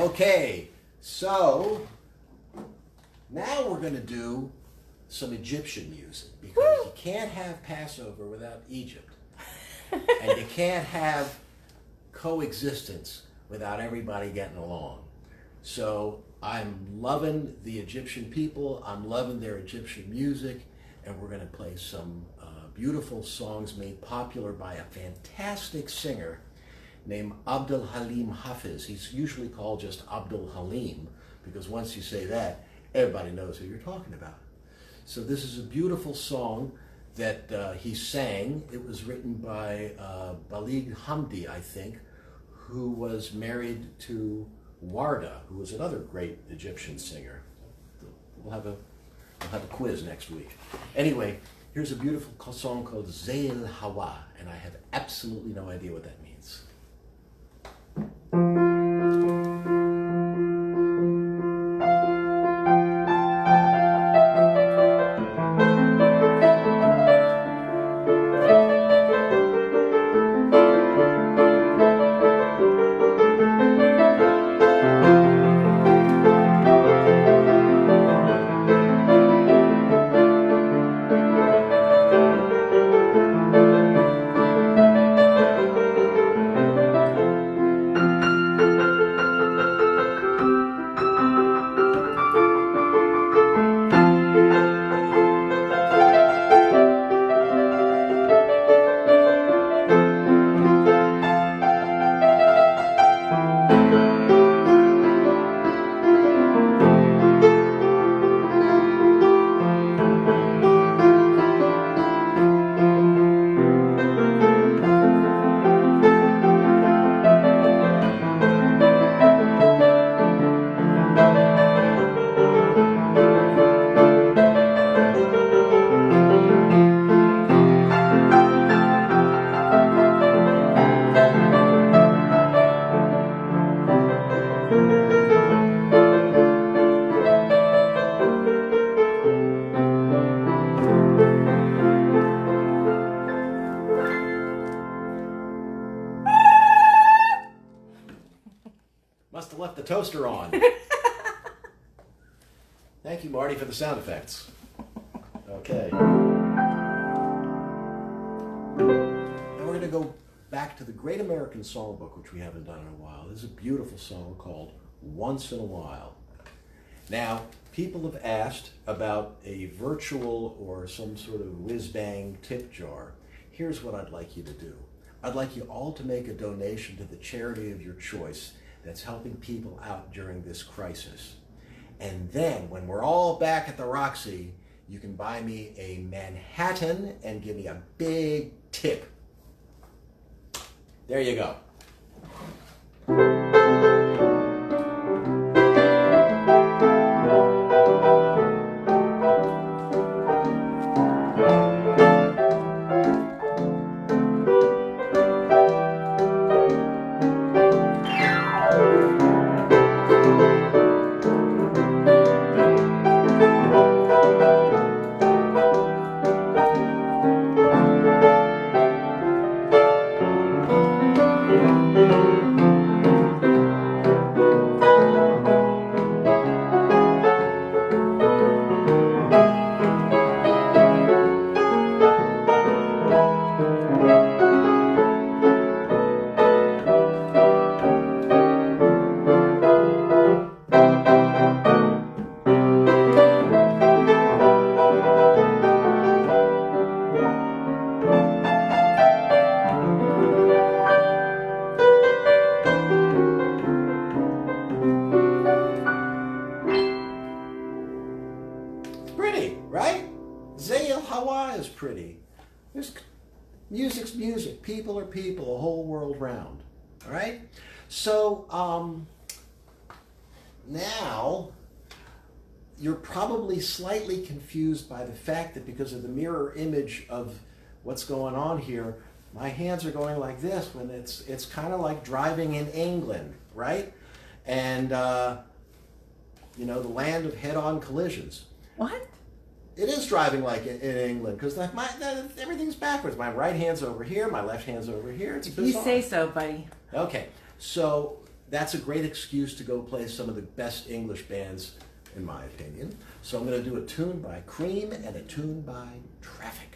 Okay, so now we're going to do some Egyptian music because you can't have Passover without Egypt. And you can't have coexistence without everybody getting along. So I'm loving the Egyptian people, I'm loving their Egyptian music, and we're going to play some beautiful songs made popular by a fantastic singer named Abdul Halim Hafiz. He's usually called just Abdul Halim because once you say that, everybody knows who you're talking about. So this is a beautiful song that he sang. It was written by Balig Hamdi, I think, who was married to Warda, who was another great Egyptian singer. We'll have a quiz next week. Anyway, here's a beautiful song called Zayl Hawa, and I have absolutely no idea what that means. Must have left the toaster on. Thank you, Marty, for the sound effects. Okay. Now we're going to go back to the Great American Songbook, which we haven't done in a while. This is a beautiful song called Once in a While. Now, people have asked about a virtual or some sort of whiz-bang tip jar. Here's what I'd like you to do. I'd like you all to make a donation to the charity of your choice that's helping people out during this crisis. And then, when we're all back at the Roxy, you can buy me a Manhattan and give me a big tip. There you go. Right? Zayl Hawa is pretty. Music's music. People are people, a whole world round. All right? So, now, you're probably slightly confused by the fact that because of the mirror image of what's going on here, my hands are going like this when it's kind of like driving in England, right? And, you know, the land of head-on collisions. What? It is driving like in England because everything's backwards. My right hand's over here, my left hand's over here. It's bizarre. You say so, buddy. Okay, so that's a great excuse to go play some of the best English bands, in my opinion. So I'm going to do a tune by Cream and a tune by Traffic.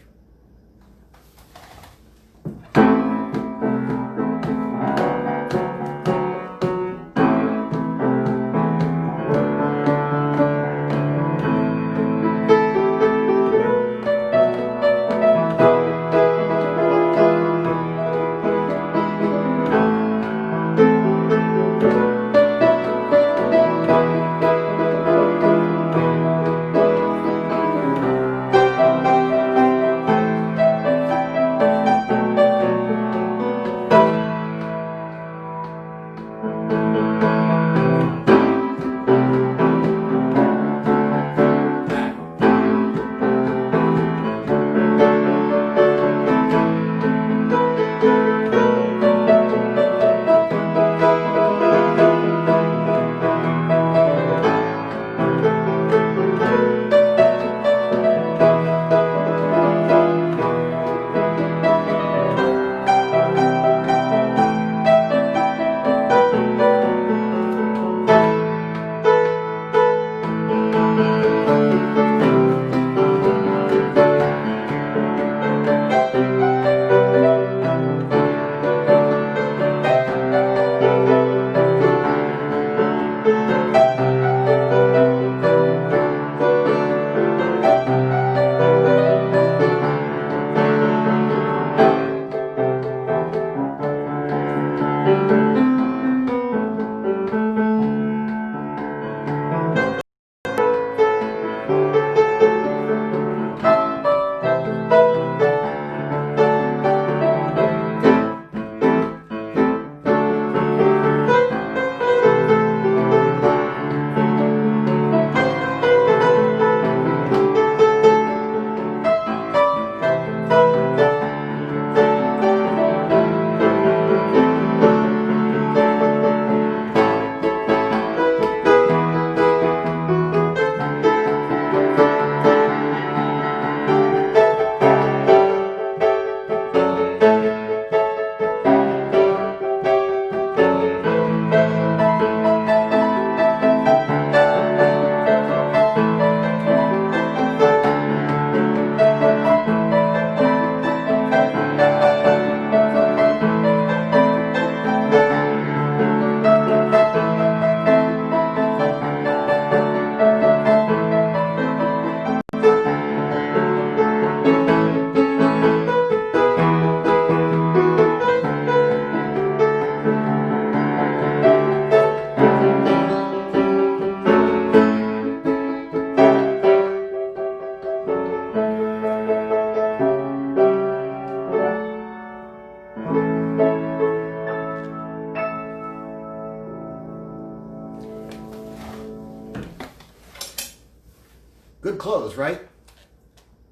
Good clothes, right?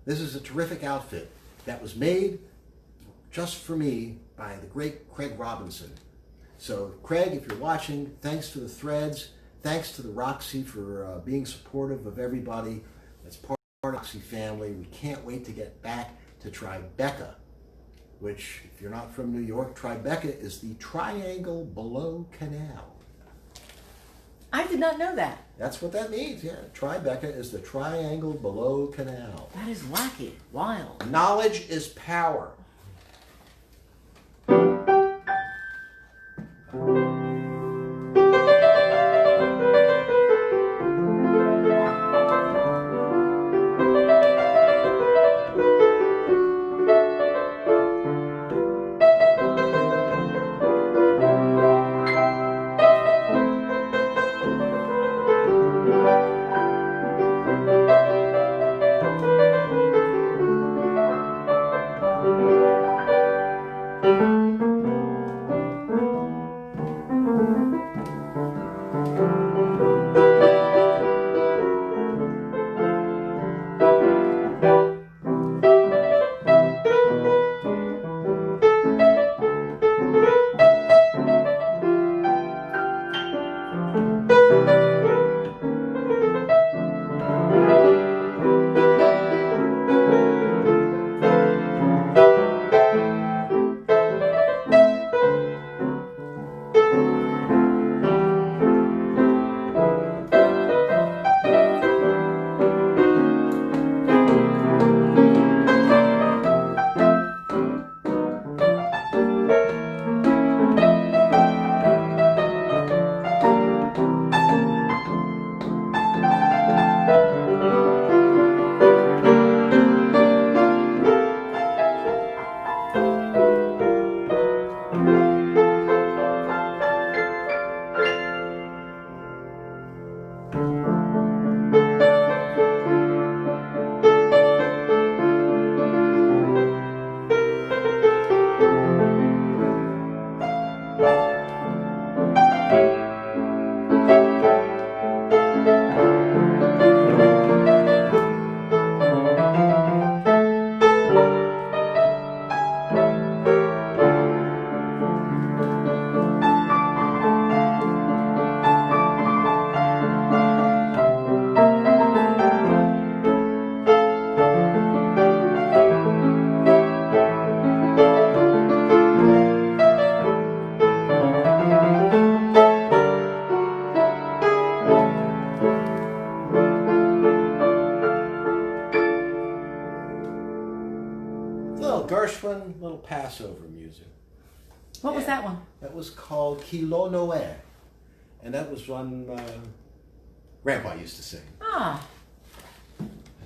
This is a terrific outfit that was made just for me by the great Craig Robinson. So Craig, if you're watching, thanks to the Threads, thanks to the Roxy for being supportive of everybody that's part of the Roxy family. We can't wait to get back to Tribeca, which, if you're not from New York, Tribeca is the triangle below canal. I did not know that. That's what that means, yeah. Tribeca is the triangle below canal. That is wacky, wild. Knowledge is power. Passover music. What was that one? That was called Kilo Noé. And that was one Grandpa used to sing. Ah.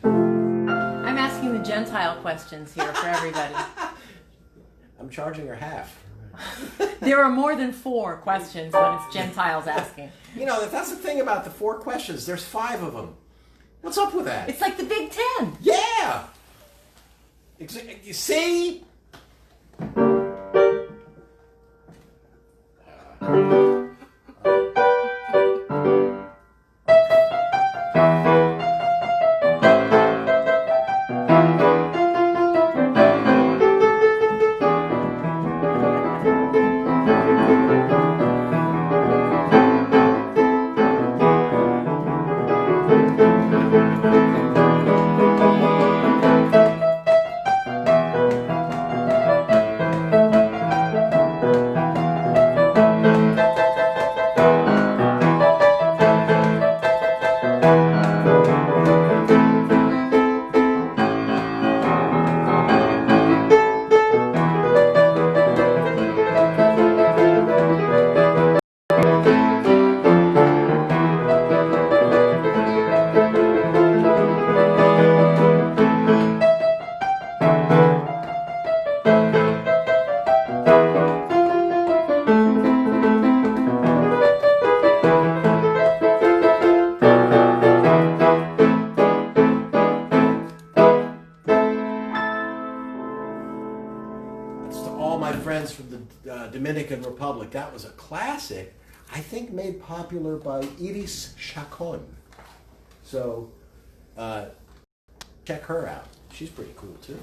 I'm asking the Gentile questions here for everybody. I'm charging her half. There are more than 4 questions when it's Gentiles asking. You know, that's the thing about the 4 questions. There's 5 of them. What's up with that? It's like the Big Ten. Yeah! You see? From the Dominican Republic. That was a classic, I think made popular by Iris Chacon. So check her out. She's pretty cool too.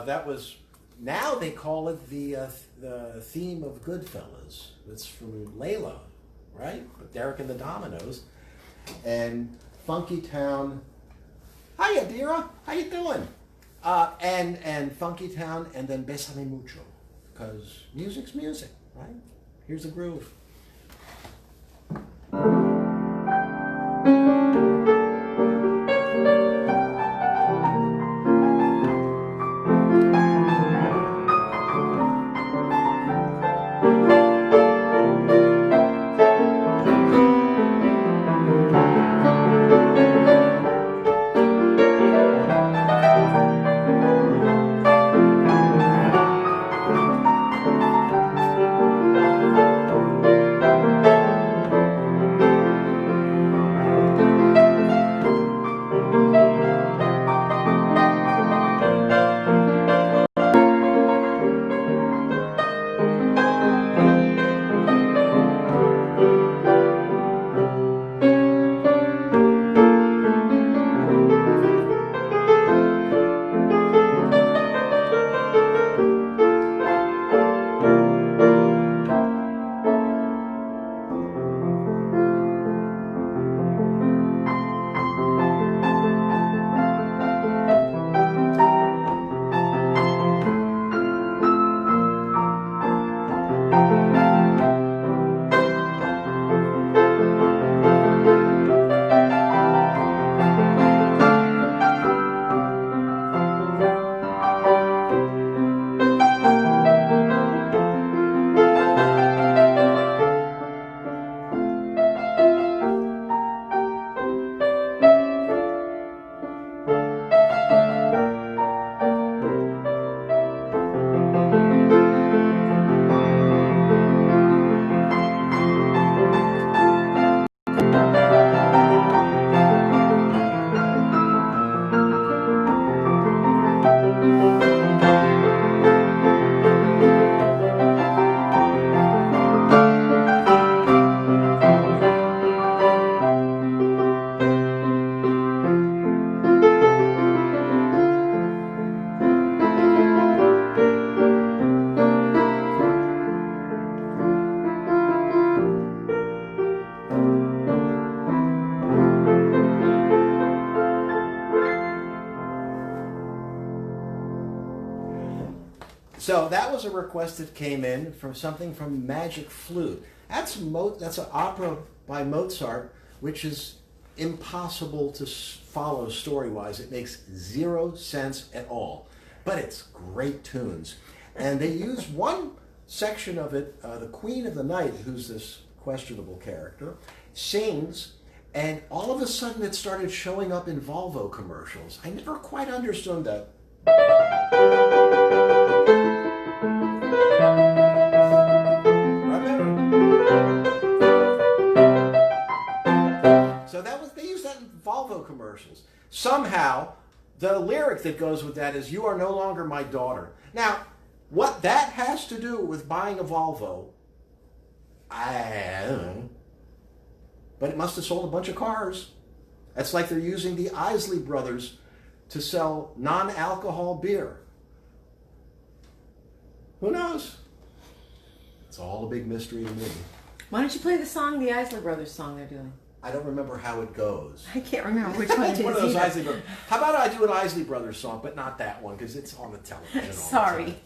That was, now they call it the theme of Goodfellas. It's from Layla, right? With Derek and the Dominoes. And Funky Town. Hiya, Dira. How you doing? And Funky Town, and then Bésame Mucho. Because music's music, right? Here's the groove. So that was a request that came in from something from Magic Flute. That's an opera by Mozart, which is impossible to follow story-wise. It makes zero sense at all, but it's great tunes. And they use one section of it, the Queen of the Night, who's this questionable character, sings, and all of a sudden it started showing up in Volvo commercials. I never quite understood that. So they used that in Volvo commercials. Somehow, the lyric that goes with that is, "You are no longer my daughter." Now, what that has to do with buying a Volvo, I don't know. But it must have sold a bunch of cars. That's like they're using the Isley Brothers to sell non-alcohol beer. Who knows? It's all a big mystery to me. Why don't you play the song, the Isley Brothers song they're doing? I don't remember how it goes. I can't remember which one it It's is one of those either. Isley Brothers. How about I do an Isley Brothers song, but not that one, because it's on the television all the Sorry. time.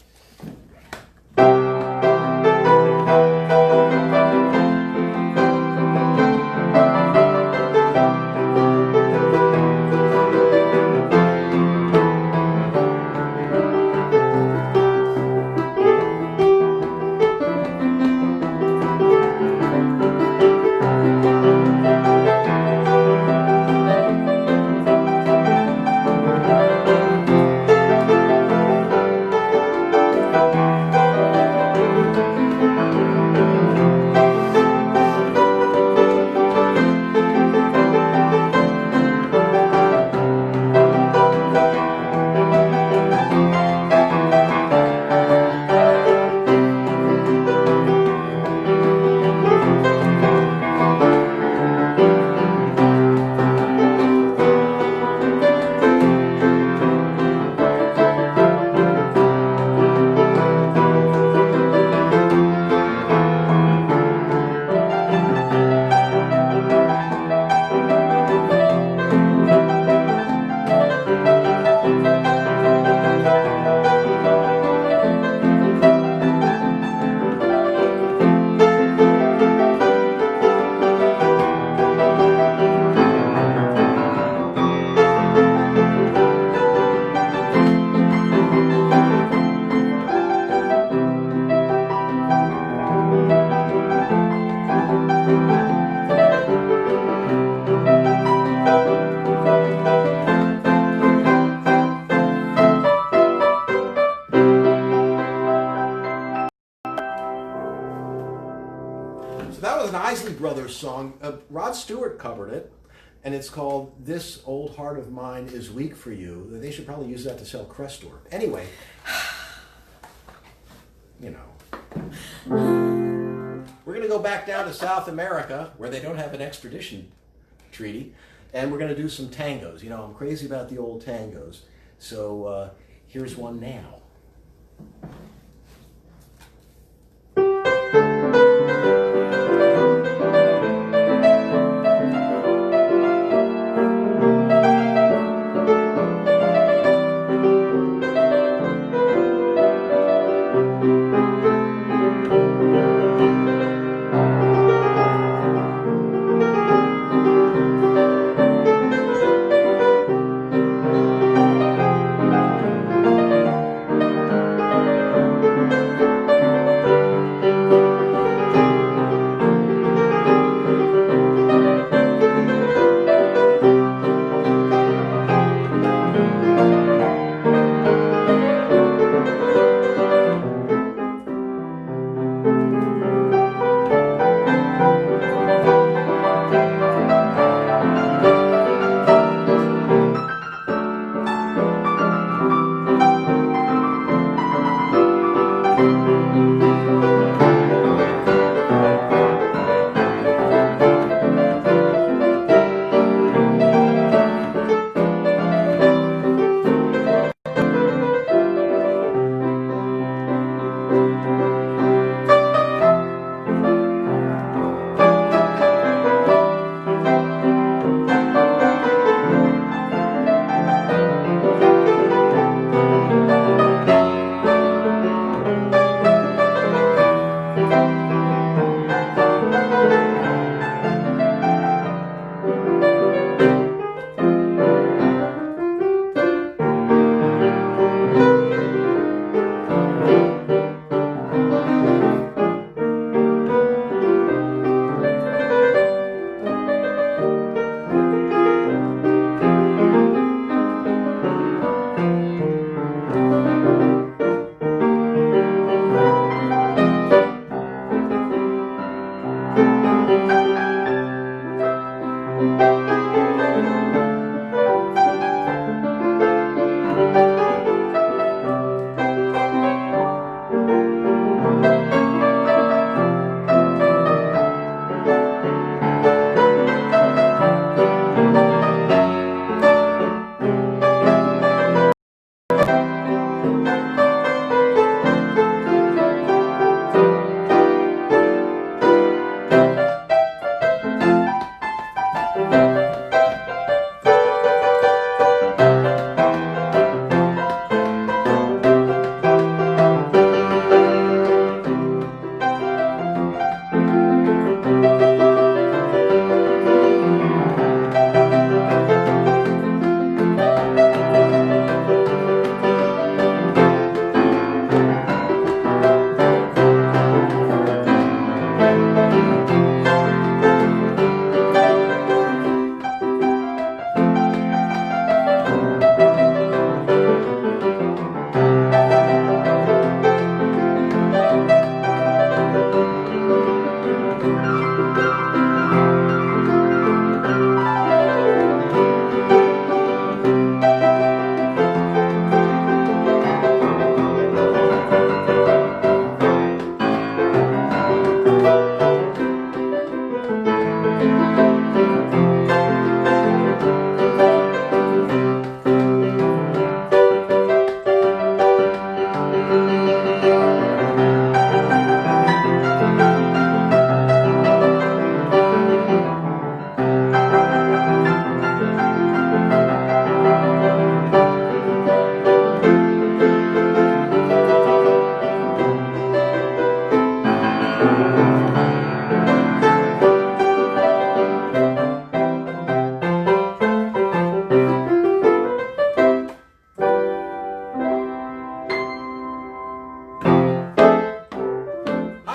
Isley Brothers song. Rod Stewart covered it, and it's called "This Old Heart of Mine Is Weak for You." They should probably use that to sell Crestor. Anyway, you know. We're going to go back down to South America, where they don't have an extradition treaty, and we're going to do some tangos. You know, I'm crazy about the old tangos. So here's one now.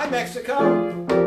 Mexico.